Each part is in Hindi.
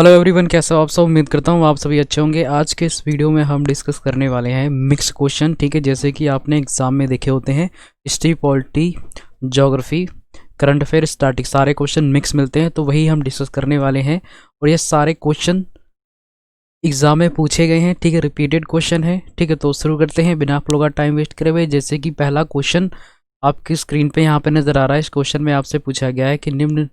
हेलो एवरीवन, कैसे हो आप सब। उम्मीद करता हूँ आप सभी अच्छे होंगे। आज के इस वीडियो में हम डिस्कस करने वाले हैं मिक्स क्वेश्चन। ठीक है, जैसे कि आपने एग्जाम में देखे होते हैं, history, polity, geography, current affair, static, सारे क्वेश्चन मिक्स मिलते हैं, तो वही हम डिस्कस करने वाले हैं। और ये सारे क्वेश्चन एग्जाम में पूछे गए हैं। ठीक है, रिपीटेड क्वेश्चन है। ठीक है, तो शुरू करते हैं बिना आप लोगों का टाइम वेस्ट करे हुए। जैसे कि पहला क्वेश्चन आपकी स्क्रीन पे यहाँ पे नज़र आ रहा है। इस क्वेश्चन में आपसे पूछा गया है कि निम्न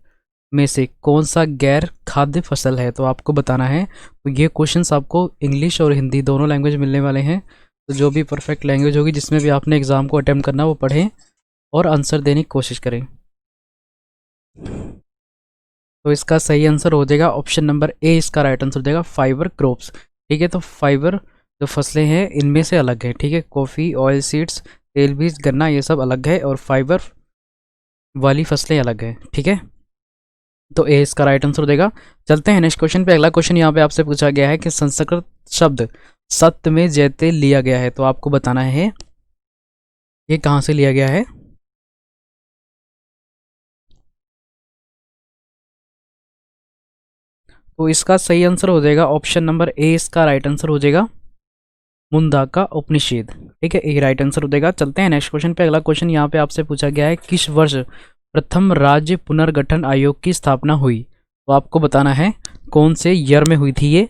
में से कौन सा गैर खाद्य फसल है, तो आपको बताना है। तो ये क्वेश्चंस आपको इंग्लिश और हिंदी दोनों लैंग्वेज मिलने वाले हैं। तो जो भी परफेक्ट लैंग्वेज होगी जिसमें भी आपने एग्ज़ाम को अटेम्प्ट करना वो पढ़ें और आंसर देने की कोशिश करें। तो इसका सही आंसर हो जाएगा ऑप्शन नंबर ए। इसका राइट आंसर हो जाएगा फाइबर क्रॉप्स। ठीक है, तो फाइबर जो फसलें हैं इनमें से अलग है। ठीक है, कॉफ़ी, ऑयल सीड्स, तेल बीज, गन्ना, ये सब अलग है और फाइबर वाली फसलें अलग है। ठीक है, तो ए इसका राइट आंसर हो जाएगा। चलते हैं नेक्स्ट क्वेश्चन पे। अगला क्वेश्चन यहाँ पे आपसे पूछा गया है कि संस्कृत शब्द सत्य में जयते लिया गया है, तो आपको बताना है ये कहाँ से लिया गया है। तो इसका सही आंसर हो जाएगा ऑप्शन नंबर ए। इसका राइट आंसर हो जाएगा मुंडा का उपनिषेध। ठीक है, ए राइट आंसर हो जाएगा। चलते हैं नेक्स्ट क्वेश्चन पे। अगला क्वेश्चन यहाँ पे आपसे पूछा गया है किस वर्ष प्रथम राज्य पुनर्गठन आयोग की स्थापना हुई, तो आपको बताना है कौन से ईयर में हुई थी ये।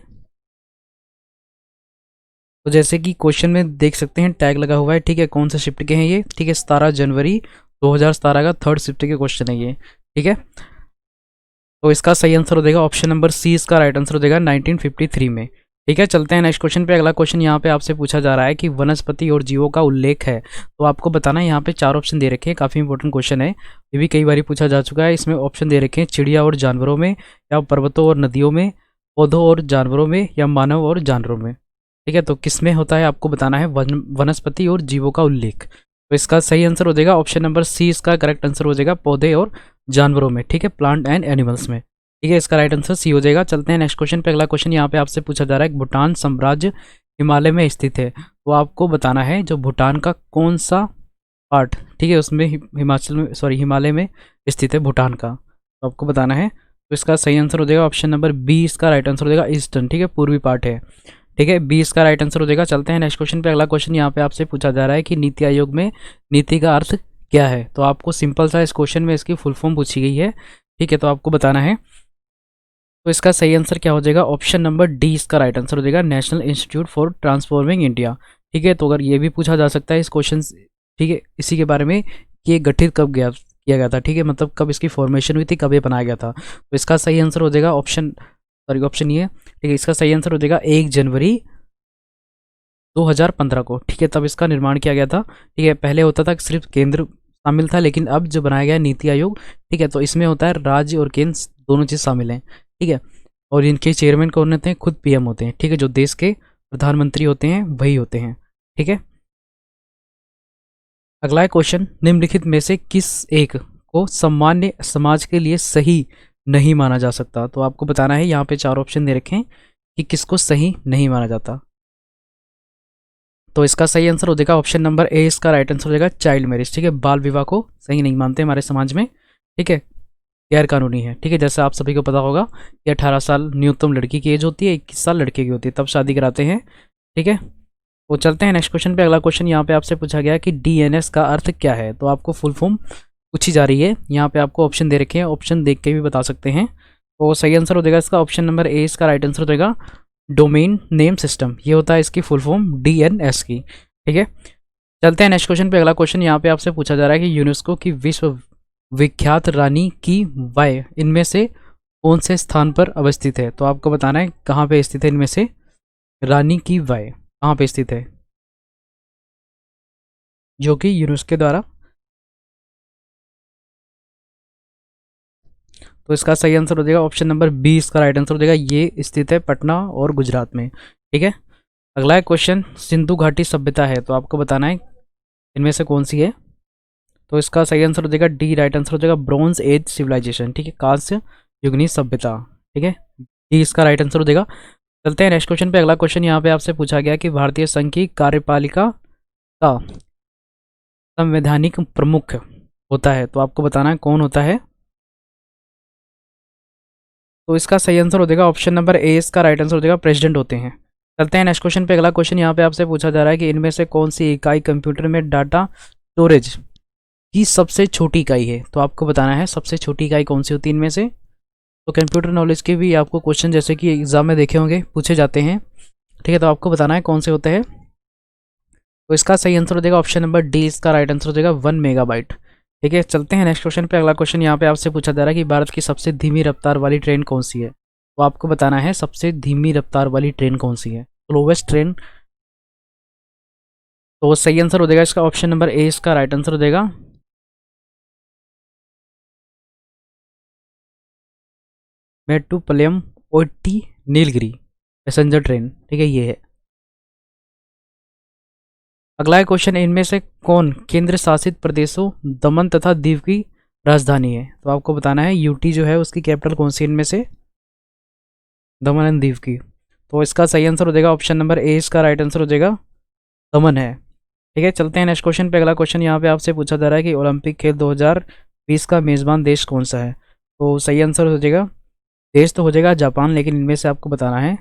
तो जैसे कि क्वेश्चन में देख सकते हैं टैग लगा हुआ है। ठीक है, कौन से शिफ्ट के हैं ये। ठीक है, 17 जनवरी 2017 का थर्ड शिफ्ट के क्वेश्चन है ये। ठीक है, तो इसका सही आंसर हो जाएगा ऑप्शन नंबर सी। इसका राइट आंसर हो जाएगा 1953 में। ठीक है, चलते हैं नेक्स्ट क्वेश्चन पे। अगला क्वेश्चन यहाँ पे आपसे पूछा जा रहा है कि वनस्पति और जीवों का उल्लेख है, तो आपको बताना है। यहाँ पे 4 ऑप्शन दे रखे हैं, काफ़ी इंपॉर्टेंट क्वेश्चन है, ये भी कई बार पूछा जा चुका है। इसमें ऑप्शन दे रखे हैं चिड़िया और जानवरों में, या पर्वतों और नदियों में, पौधों और जानवरों में, या मानव और जानवरों में। ठीक है, तो किस में होता है आपको बताना है वनस्पति और जीवों का उल्लेख। तो इसका सही आंसर हो जाएगा ऑप्शन नंबर सी। इसका करेक्ट आंसर हो जाएगा पौधे और जानवरों में। ठीक है, प्लांट एंड एनिमल्स में। ठीक है, इसका राइट आंसर सी हो जाएगा। चलते हैं नेक्स्ट क्वेश्चन पे। अगला क्वेश्चन यहाँ पे आपसे पूछा जा रहा है कि भूटान साम्राज्य हिमालय में स्थित है, तो आपको बताना है जो भूटान का कौन सा पार्ट, ठीक है, उसमें हिमाचल में, सॉरी, हिमालय में स्थित है भूटान का, तो आपको बताना है। तो इसका सही आंसर हो जाएगा ऑप्शन नंबर बी। इसका राइट आंसर हो जाएगा ईस्टर्न। ठीक है, पूर्वी पार्ट है। ठीक है, बी इसका राइट आंसर हो जाएगा। चलते हैं नेक्स्ट क्वेश्चन पे। अगला क्वेश्चन यहाँ पे आपसे पूछा जा रहा है कि नीति आयोग में नीति का अर्थ क्या है, तो आपको सिंपल सा इस क्वेश्चन में इसकी फुल फॉर्म पूछी गई है। ठीक है, तो आपको बताना है। तो इसका सही आंसर क्या हो जाएगा ऑप्शन नंबर डी। इसका राइट आंसर हो जाएगा national institute for transforming India. ठीक है, तो अगर ये भी पूछा जा सकता है इस क्वेश्चन, ठीक है, इसी के बारे में कि ये गठित कब किया गया था। ठीक है, मतलब कब इसकी फॉर्मेशन हुई थी, कब ये बनाया गया था। तो इसका सही आंसर हो जाएगा ऑप्शन, सॉरी, ऑप्शन ये। ठीक है, इसका सही आंसर हो जाएगा 1 जनवरी 2015 को। ठीक है, तब इसका निर्माण किया गया था। ठीक है, पहले होता था कि सिर्फ केंद्र शामिल था, लेकिन अब जो बनाया गया है नीति आयोग, ठीक है, तो इसमें होता है राज्य और केंद्र दोनों चीज़ शामिल हैं। ठीक है, और इनके चेयरमैन कौन होते हैं, खुद पीएम होते हैं। ठीक है, जो देश के प्रधानमंत्री होते हैं वही होते हैं। ठीक है, अगला है क्वेश्चन, निम्नलिखित में से किस एक को सामान्य समाज के लिए सही नहीं माना जा सकता, तो आपको बताना है। यहाँ पे 4 ऑप्शन दे रखे हैं कि किसको सही नहीं माना जाता। तो इसका सही आंसर हो जाएगा ऑप्शन नंबर ए। इसका राइट आंसर हो जाएगा चाइल्ड मैरिज। ठीक है, बाल विवाह को सही नहीं मानते हमारे समाज में। ठीक है, गैर कानूनी है। ठीक है, जैसे आप सभी को पता होगा कि 18 साल न्यूनतम लड़की की एज होती है, 21 साल लड़के की होती है, तब शादी कराते हैं। ठीक है, तो चलते हैं नेक्स्ट क्वेश्चन पे। अगला क्वेश्चन यहाँ पे आपसे पूछा गया है कि डीएनएस का अर्थ क्या है, तो आपको फुल फॉर्म पूछी जा रही है। यहाँ पे आपको ऑप्शन दे रखे हैं, ऑप्शन देख के भी बता सकते हैं। तो सही आंसर हो जाएगा इसका ऑप्शन नंबर ए। इसका राइट आंसर हो जाएगा डोमेन नेम सिस्टम। ये होता है इसकी फुल फॉर्म डीएनएस की। ठीक है, चलते हैं नेक्स्ट क्वेश्चन पे। अगला क्वेश्चन यहाँ पे आपसे पूछा जा रहा है कि यूनेस्को की विश्व विख्यात रानी की वाय इनमें से कौन से स्थान पर अवस्थित है, तो आपको बताना है कहाँ पे स्थित है। इनमें से रानी की वाय कहाँ पे स्थित है, जो कि यूनेस्को द्वारा। तो इसका सही आंसर हो जाएगा ऑप्शन नंबर बी। इसका राइट आंसर हो जाएगा ये स्थित है पटना और गुजरात में। ठीक है, अगला है क्वेश्चन, सिंधु घाटी सभ्यता है, तो आपको बताना है इनमें से कौन सी है। तो इसका सही आंसर हो जाएगा डी। राइट आंसर हो जाएगा ब्रॉन्ज एज सिविलाइजेशन। ठीक है, कांस्य युगनी सभ्यता। ठीक है, डी इसका राइट आंसर हो जाएगा। चलते हैं नेक्स्ट क्वेश्चन पे। अगला क्वेश्चन यहाँ पे आपसे पूछा गया कि भारतीय संघ की कार्यपालिका का संवैधानिक प्रमुख होता है, तो आपको बताना है कौन होता है। तो इसका सही आंसर हो जाएगा ऑप्शन नंबर ए, इसका राइट आंसर हो जाएगा प्रेसिडेंट होते हैं। चलते हैं नेक्स्ट क्वेश्चन पे। अगला क्वेश्चन यहाँ पे आपसे पूछा जा रहा है कि इनमें से कौन सी इकाई कंप्यूटर में डाटा स्टोरेज की सबसे छोटी इकाई है। तो आपको बताना है सबसे छोटी इकाई कौन सी होती है इनमें से। तो कंप्यूटर नॉलेज के भी आपको क्वेश्चन जैसे कि एग्जाम में देखे होंगे पूछे जाते हैं, ठीक है। तो आपको बताना है कौन से होते हैं। तो इसका सही आंसर हो जाएगा ऑप्शन नंबर डी, इसका राइट आंसर हो जाएगा 1 मेगाबाइट। ठीक है, चलते हैं नेक्स्ट क्वेश्चन पे। अगला क्वेश्चन यहाँ पे आपसे पूछा जा रहा है कि भारत की सबसे धीमी रफ्तार वाली ट्रेन कौन सी है। तो आपको बताना है सबसे धीमी रफ्तार वाली ट्रेन कौन सी है, स्लोवेस्ट ट्रेन। तो सही आंसर हो जाएगा इसका ऑप्शन नंबर ए, इसका राइट आंसर हो जाएगा Mettupalayam OT Nilgiri passenger train. ठीक है, ये है। अगला क्वेश्चन, इनमें से कौन केंद्र शासित प्रदेशों दमन तथा दीव की राजधानी है। तो आपको बताना है यूटी जो है उसकी कैपिटल कौन सी इनमें से, दमन एंड दीव की। तो इसका सही आंसर हो जाएगा ऑप्शन नंबर ए, इसका राइट आंसर हो जाएगा दमन है। ठीक है, चलते हैं नेक्स्ट क्वेश्चन पे। अगला क्वेश्चन यहाँ पे आपसे पूछा जा रहा है कि ओलंपिक खेल 2020 का मेज़बान देश कौन सा है। तो सही आंसर हो जाएगा, देश तो हो जाएगा जापान, लेकिन इनमें से आपको बताना है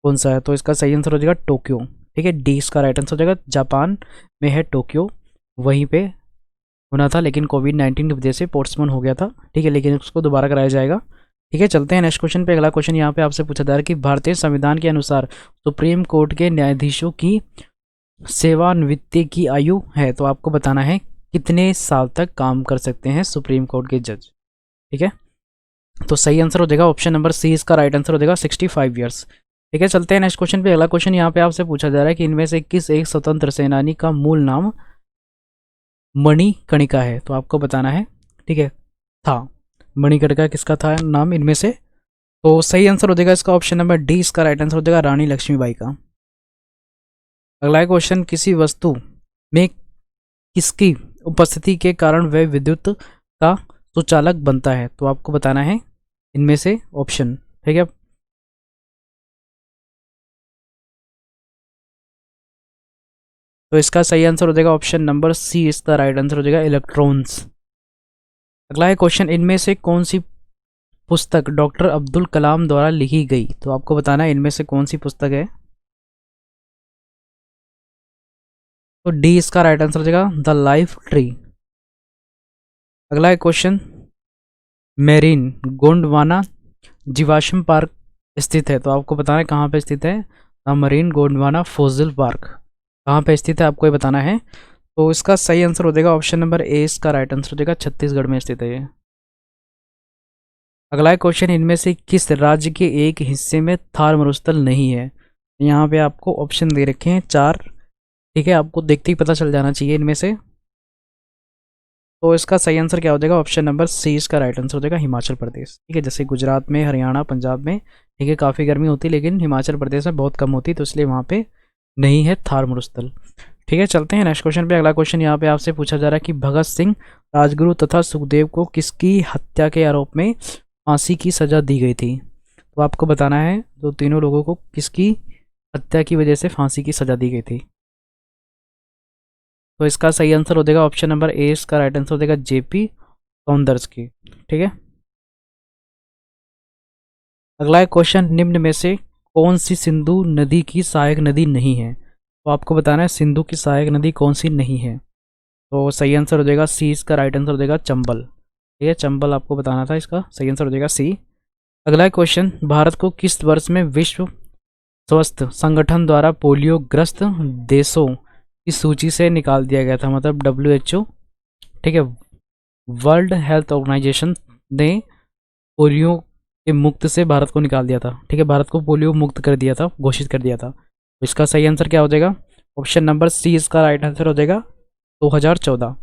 कौन सा है। तो इसका सही आंसर हो जाएगा टोक्यो। ठीक है, डी इसका राइट आंसर हो जाएगा, जापान में है टोक्यो, वहीं पे होना था, लेकिन कोविड-19 की वजह से पोस्टपोन हो गया था। ठीक है, लेकिन उसको दोबारा कराया जाएगा। ठीक है, चलते हैं नेक्स्ट क्वेश्चन पे। अगला क्वेश्चन यहाँ पे आपसे पूछा जा रहा है कि भारतीय संविधान के अनुसार सुप्रीम कोर्ट के न्यायाधीशों की सेवानिवृत्ति की आयु है। तो आपको बताना है कितने साल तक काम कर सकते हैं सुप्रीम कोर्ट के जज। ठीक है, तो सही आंसर हो जाएगा ऑप्शन नंबर सी, इसका राइट आंसर हो जाएगा 65 ईयर्स। ठीक है, चलते हैं नेक्स्ट क्वेश्चन पे। अगला क्वेश्चन यहाँ पे आपसे पूछा जा रहा है कि इनमें से किस एक स्वतंत्र सेनानी का मूल नाम मणिकर्णिका है। तो आपको बताना है, ठीक है, था मणिकर्णिका किसका था नाम इनमें से। तो सही आंसर हो जाएगा इसका ऑप्शन नंबर डी, इसका राइट आंसर हो जाएगा रानी लक्ष्मीबाई का। अगला क्वेश्चन, किसी वस्तु में किसकी उपस्थिति के कारण वह विद्युत का सुचालक बनता है। तो आपको बताना है इनमें से ऑप्शन। ठीक है, तो इसका सही आंसर हो जाएगा ऑप्शन नंबर सी, इसका राइट आंसर हो जाएगा इलेक्ट्रॉन्स। अगला है क्वेश्चन, इनमें से कौन सी पुस्तक डॉक्टर अब्दुल कलाम द्वारा लिखी गई। तो आपको बताना है इनमें से कौन सी पुस्तक है। तो डी इसका राइट आंसर हो जाएगा द लाइफ ट्री। अगला है क्वेश्चन, मेरीन गोंडवाना जीवाश्म पार्क स्थित है। तो आपको बताना है कहाँ पे स्थित है। The marine Gondwana fossil park कहाँ पे स्थित है, आपको ये बताना है। तो इसका सही आंसर हो जाएगा ऑप्शन नंबर ए, इसका राइट आंसर हो जाएगा छत्तीसगढ़ में स्थित है ये। अगला क्वेश्चन, इनमें से किस राज्य के एक हिस्से में थार मरुस्थल नहीं है। यहाँ पे आपको ऑप्शन दे रखे हैं 4। ठीक है, आपको देखते ही पता चल जाना चाहिए इनमें से। तो इसका सही आंसर क्या हो जाएगा ऑप्शन नंबर सी, इसका राइट आंसर हो जाएगा हिमाचल प्रदेश। ठीक है, जैसे गुजरात में, हरियाणा, पंजाब में ठीक है काफ़ी गर्मी होती है, लेकिन हिमाचल प्रदेश में बहुत कम होती है, तो इसलिए वहाँ पे नहीं है थार मरुस्थल। ठीक है, चलते हैं नेक्स्ट क्वेश्चन पे। अगला क्वेश्चन यहाँ पे आपसे पूछा जा रहा है कि भगत सिंह, राजगुरु तथा सुखदेव को किसकी हत्या के आरोप में फांसी की सजा दी गई थी। तो आपको बताना है तो तीनों लोगों को किसकी हत्या की वजह से फांसी की सजा दी गई थी। तो इसका सही आंसर हो जाएगा ऑप्शन नंबर ए, इसका राइट आंसर हो जाएगा जेपी सौंदर्स की। ठीक है, अगला क्वेश्चन, निम्न में से कौन सी सिंधु नदी की सहायक नदी नहीं है। तो आपको बताना है सिंधु की सहायक नदी कौन सी नहीं है। तो सही आंसर हो जाएगा सी, इसका राइट आंसर हो जाएगा चंबल। ठीक है, चंबल आपको बताना था, इसका सही आंसर हो जाएगा सी। अगला क्वेश्चन, भारत को किस वर्ष में विश्व स्वास्थ्य संगठन द्वारा पोलियो ग्रस्त देशों की सूची से निकाल दिया गया था, मतलब WHO। ठीक है, वर्ल्ड हेल्थ ऑर्गेनाइजेशन ने पोलियो के मुक्त से भारत को निकाल दिया था। ठीक है, भारत को पोलियो मुक्त कर दिया था, घोषित कर दिया था। तो इसका सही आंसर क्या हो जाएगा ऑप्शन नंबर सी, इसका राइट आंसर हो जाएगा 2014।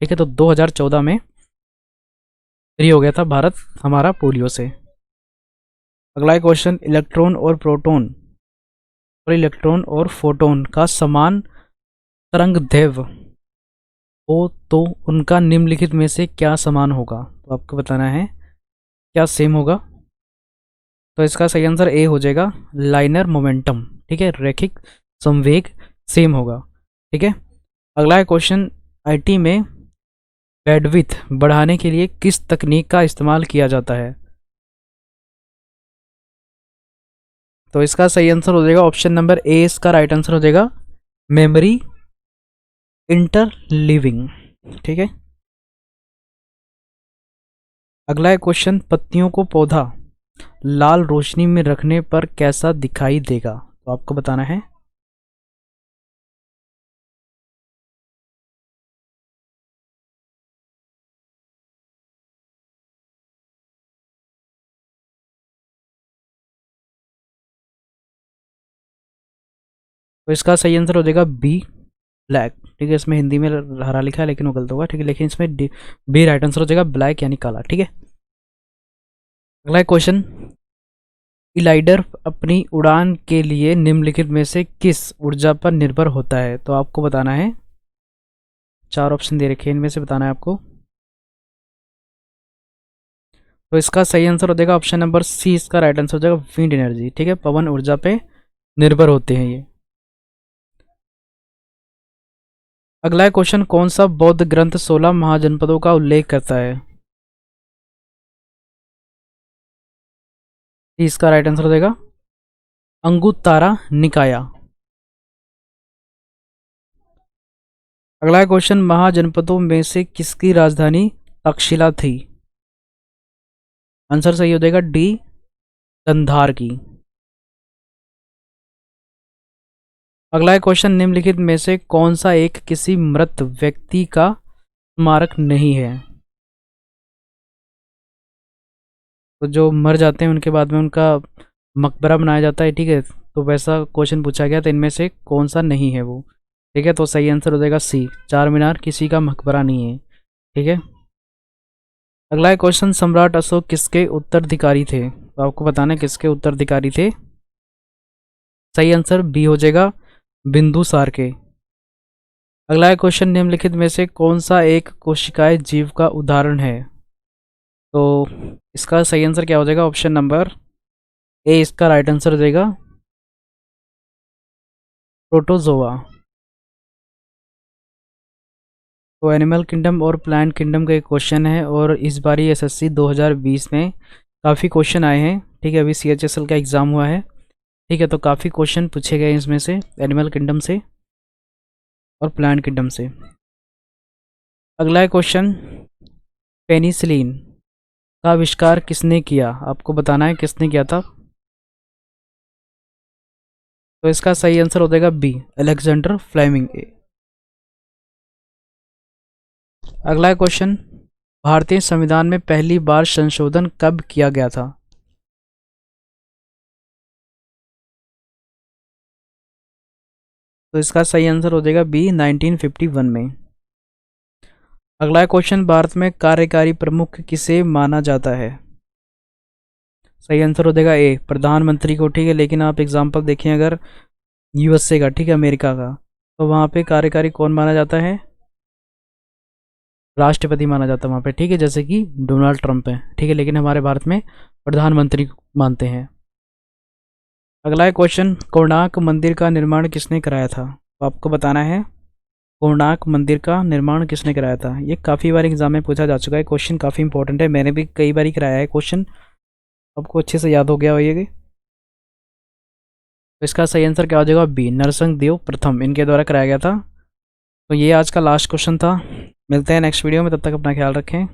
ठीक है, तो 2014 में फ्री हो गया था भारत हमारा पोलियो से। अगला क्वेश्चन, इलेक्ट्रॉन और फोटोन का समान तरंग दैर्घ्य हो तो उनका निम्नलिखित में से क्या समान होगा। तो आपको बताना है क्या सेम होगा। तो इसका सही आंसर ए हो जाएगा लाइनर मोमेंटम। ठीक है, रैखिक संवेग सेम होगा। ठीक है, अगला क्वेश्चन, IT में बैंडविड्थ बढ़ाने के लिए किस तकनीक का इस्तेमाल किया जाता है। तो इसका सही आंसर हो जाएगा ऑप्शन नंबर ए, इसका राइट आंसर हो जाएगा मेमोरी इंटरलीविंग। ठीक है, अगला है क्वेश्चन, पत्तियों को पौधा लाल रोशनी में रखने पर कैसा दिखाई देगा, तो आपको बताना है। तो इसका सही आंसर हो जाएगा बी, ब्लैक। ठीक है, इसमें हिंदी में हरा लिखा है लेकिन वो गलत होगा। ठीक है, लेकिन इसमें बी राइट आंसर हो जाएगा, ब्लैक यानी काला। ठीक है, अगला क्वेश्चन, इलाइडर अपनी उड़ान के लिए निम्नलिखित में से किस ऊर्जा पर निर्भर होता है, तो आपको बताना है। चार ऑप्शन दे रखे हैं, इनमें से बताना है आपको। तो इसका सही आंसर हो जाएगा ऑप्शन नंबर सी, इसका राइट आंसर हो जाएगा विंड एनर्जी। ठीक है, पवन ऊर्जा पे निर्भर होते हैं ये। अगला क्वेश्चन, कौन सा बौद्ध ग्रंथ 16 महाजनपदों का उल्लेख करता है, इसका राइट आंसर हो जाएगा अंगुत्तारा निकाया। अगला क्वेश्चन, महाजनपदों में से किसकी राजधानी तक्षशिला थी, आंसर सही हो जाएगा डी, गंधार की। अगला क्वेश्चन, निम्नलिखित में से कौन सा एक किसी मृत व्यक्ति का स्मारक नहीं है, तो जो मर जाते हैं उनके बाद में उनका मकबरा बनाया जाता है। ठीक है, तो वैसा क्वेश्चन पूछा गया, तो इनमें से कौन सा नहीं है वो। ठीक है, तो सही आंसर हो जाएगा सी, चार मीनार किसी का मकबरा नहीं है। ठीक है, अगला क्वेश्चन, सम्राट अशोक किसके उत्तराधिकारी थे, तो आपको बताना है किसके उत्तराधिकारी थे। सही आंसर बी हो जाएगा बिंदुसार के। अगला क्वेश्चन, निम्नलिखित में से कौन सा एक कोशिकाएं जीव का उदाहरण है, तो इसका सही आंसर क्या हो जाएगा ऑप्शन नंबर ए, इसका राइट आंसर हो जाएगा प्रोटोजोआ। तो एनिमल किंगडम और प्लांट किंगडम का एक क्वेश्चन है, और इस बार ही एसएससी 2020 में काफ़ी क्वेश्चन आए हैं। ठीक है, अभी सीएचएसएल का एग्ज़ाम हुआ है। ठीक है, तो काफ़ी क्वेश्चन पूछे गए इसमें से, एनिमल किंगडम से और प्लांट किंगडम से। अगला क्वेश्चन, पेनिसिलिन का आविष्कार किसने किया, आपको बताना है किसने किया था। तो इसका सही आंसर हो जाएगा बी, अलेक्जेंडर फ्लेमिंग। अगला क्वेश्चन, भारतीय संविधान में पहली बार संशोधन कब किया गया था, तो इसका सही आंसर हो जाएगा बी, 1951 में। अगला क्वेश्चन, भारत में कार्यकारी प्रमुख किसे माना जाता है, सही आंसर हो जाएगा ए, प्रधानमंत्री को। ठीक है, लेकिन आप एग्जांपल देखें अगर यूएसए का, ठीक है, अमेरिका का, तो वहाँ पे कार्यकारी कौन माना जाता है, राष्ट्रपति माना जाता है वहाँ पे। ठीक है, जैसे कि डोनाल्ड ट्रंप है। ठीक है, लेकिन हमारे भारत में प्रधानमंत्री मानते हैं। अगला है क्वेश्चन, कोणार्क मंदिर का निर्माण किसने कराया था, तो आपको बताना है कोणार्क मंदिर का निर्माण किसने कराया था। ये काफ़ी बार एग्जाम में पूछा जा चुका है, क्वेश्चन काफ़ी इंपॉर्टेंट है, मैंने भी कई बार ही कराया है क्वेश्चन, आपको अच्छे से याद हो गया होगा। तो इसका सही आंसर क्या हो जाएगा बी, नरसिंह देव प्रथम, इनके द्वारा कराया गया था। तो ये आज का लास्ट क्वेश्चन था। मिलते हैं नेक्स्ट वीडियो में, तब तक अपना ख्याल रखें।